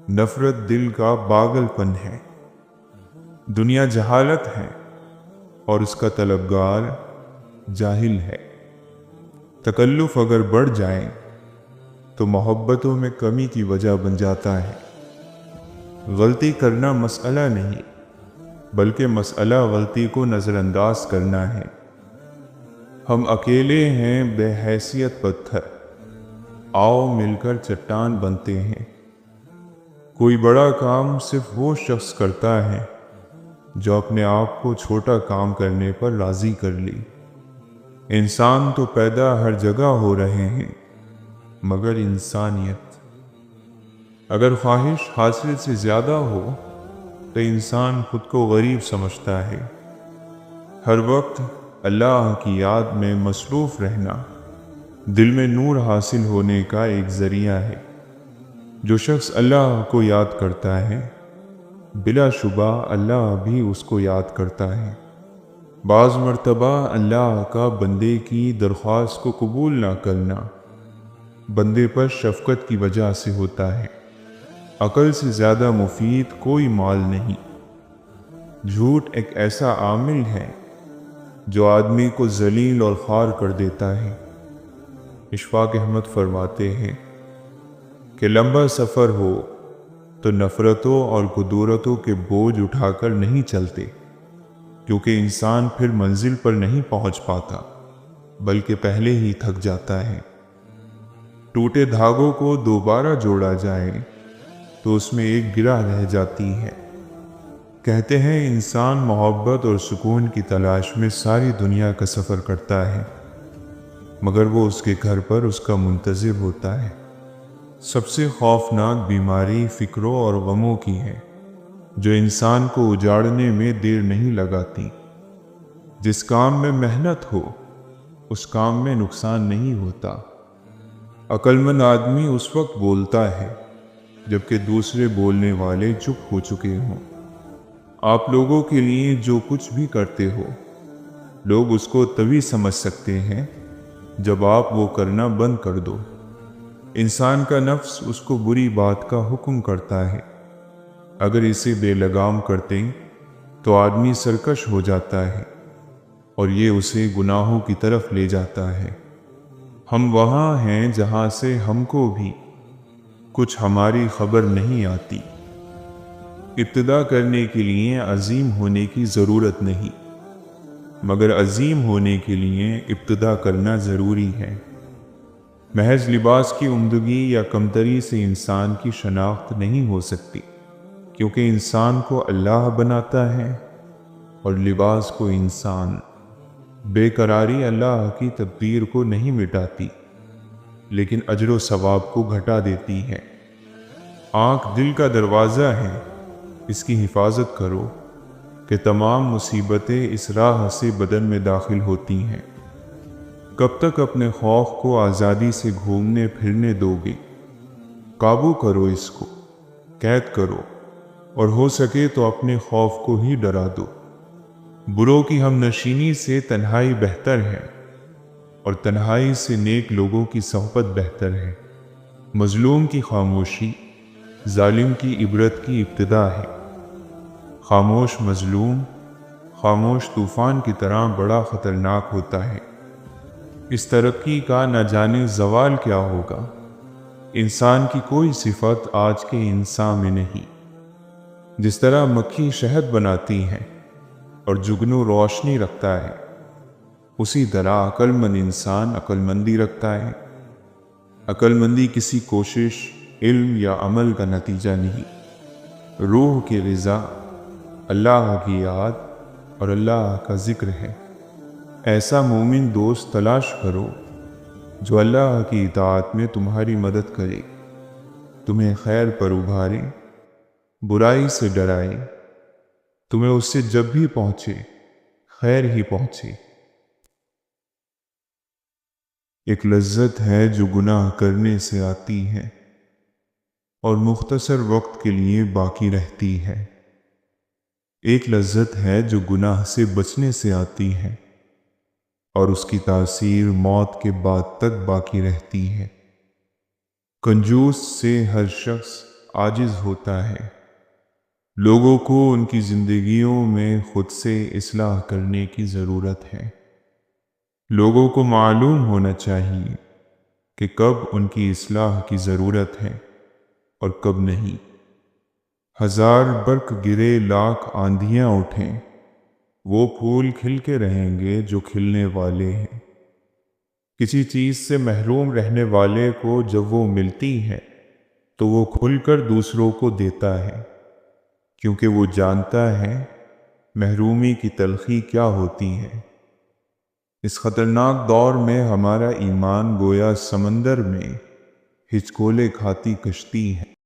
नफरत दिल का पागलपन है। दुनिया जहालत है और उसका तलबगार जाहिल है। तकल्लुफ अगर बढ़ जाए तो मोहब्बतों में कमी की वजह बन जाता है। गलती करना मसला नहीं, बल्कि मसला गलती को नज़रअंदाज करना है। हम अकेले हैं बेहैसियत पत्थर, आओ मिलकर चट्टान बनते हैं। कोई बड़ा काम सिर्फ वो शख्स करता है जो अपने आप को छोटा काम करने पर राज़ी कर ले। इंसान तो पैदा हर जगह हो रहे हैं, मगर इंसानियत अगर ख्वाहिश हासिल से ज़्यादा हो तो इंसान खुद को गरीब समझता है। हर वक्त अल्लाह की याद में मसरूफ़ रहना दिल में नूर हासिल होने का एक ज़रिया है। जो शख्स अल्लाह को याद करता है, बिलाशुबा अल्लाह भी उसको याद करता है। बाज़ मर्तबा अल्लाह का बंदे की दरख्वास्त को कबूल ना करना बंदे पर शफ़क़त की वजह से होता है। अक़ल से ज़्यादा मुफीद कोई माल नहीं। झूठ एक ऐसा आमिल है जो आदमी को ज़लील और ख़ार कर देता है। इशफ़ाक़ अहमद फरमाते हैं कि लंबा सफ़र हो तो नफ़रतों और कुदूरतों के बोझ उठाकर नहीं चलते, क्योंकि इंसान फिर मंजिल पर नहीं पहुंच पाता, बल्कि पहले ही थक जाता है। टूटे धागों को दोबारा जोड़ा जाए तो उसमें एक गिरह रह जाती है। कहते हैं इंसान मोहब्बत और सुकून की तलाश में सारी दुनिया का सफ़र करता है, मगर वो उसके घर पर उसका मुंतज़िर होता है। सबसे खौफनाक बीमारी फ़िक्रों और गमों की है, जो इंसान को उजाड़ने में देर नहीं लगाती। जिस काम में मेहनत हो उस काम में नुकसान नहीं होता। अक्लमंद आदमी उस वक्त बोलता है जबकि दूसरे बोलने वाले चुप हो चुके हों। आप लोगों के लिए जो कुछ भी करते हो, लोग उसको तभी समझ सकते हैं जब आप वो करना बंद कर दो। इंसान का नफ्स उसको बुरी बात का हुक्म करता है। अगर इसे बेलगाम करते तो आदमी सरकश हो जाता है और ये उसे गुनाहों की तरफ ले जाता है। हम वहाँ हैं जहाँ से हमको भी कुछ हमारी खबर नहीं आती। इब्तिदा करने के लिए अजीम होने की ज़रूरत नहीं, मगर अजीम होने के लिए इब्तिदा करना ज़रूरी है। महज लिबास की उम्दगी या कमतरी से इंसान की शनाख्त नहीं हो सकती, क्योंकि इंसान को अल्लाह बनाता है और लिबास को इंसान। बेकरारी अल्लाह की तकदीर को नहीं मिटाती, लेकिन अजर व सवाब को घटा देती है। आँख दिल का दरवाज़ा है, इसकी हिफाजत करो कि तमाम मुसीबतें इस राह से बदन में दाखिल होती हैं। कब तक अपने खौफ को आज़ादी से घूमने फिरने दोगे? काबू करो इसको, कैद करो, और हो सके तो अपने खौफ को ही डरा दो। बुरों की हम नशीनी से तन्हाई बेहतर है, और तन्हाई से नेक लोगों की सोहबत बेहतर है। मजलूम की खामोशी जालिम की इबरत की इब्तिदा है। खामोश मजलूम खामोश तूफ़ान की तरह बड़ा ख़तरनाक होता है। इस तरक्की का न जाने ज़वाल क्या होगा। इंसान की कोई सिफत आज के इंसान में नहीं। जिस तरह मक्खी शहद बनाती है और जुगनू रोशनी रखता है, उसी तरह अक्लमंद इंसान अक्लमंदी रखता है। अक्लमंदी किसी कोशिश, इल्म या अमल का नतीजा नहीं। रूह की ग़िज़ा अल्लाह की याद और अल्लाह का ज़िक्र है। ऐसा मोमिन दोस्त तलाश करो जो अल्लाह की इताअत में तुम्हारी मदद करे, तुम्हें खैर पर उभारे, बुराई से डराए, तुम्हें उससे जब भी पहुँचे खैर ही पहुँचे। एक लज्जत है जो गुनाह करने से आती है और मुख्तसर वक्त के लिए बाकी रहती है। एक लज्जत है जो गुनाह से बचने से आती है और उसकी तासीर मौत के बाद तक बाकी रहती है। कंजूस से हर शख्स عاجز ہوتا ہے۔ لوگوں کو ان کی زندگیوں میں خود سے اصلاح کرنے کی ضرورت ہے۔ لوگوں کو معلوم ہونا چاہیے کہ کب ان کی اصلاح کی ضرورت ہے اور کب نہیں۔ ہزار برق گرے، لاکھ آندھیاں اٹھیں، وہ پھول کھل کے رہیں گے جو کھلنے والے ہیں۔ کسی چیز سے محروم رہنے والے کو جب وہ ملتی ہے تو وہ کھل کر دوسروں کو دیتا ہے، کیونکہ وہ جانتا ہے محرومی کی تلخی کیا ہوتی ہے۔ اس خطرناک دور میں ہمارا ایمان گویا سمندر میں ہچکولے کھاتی کشتی ہے۔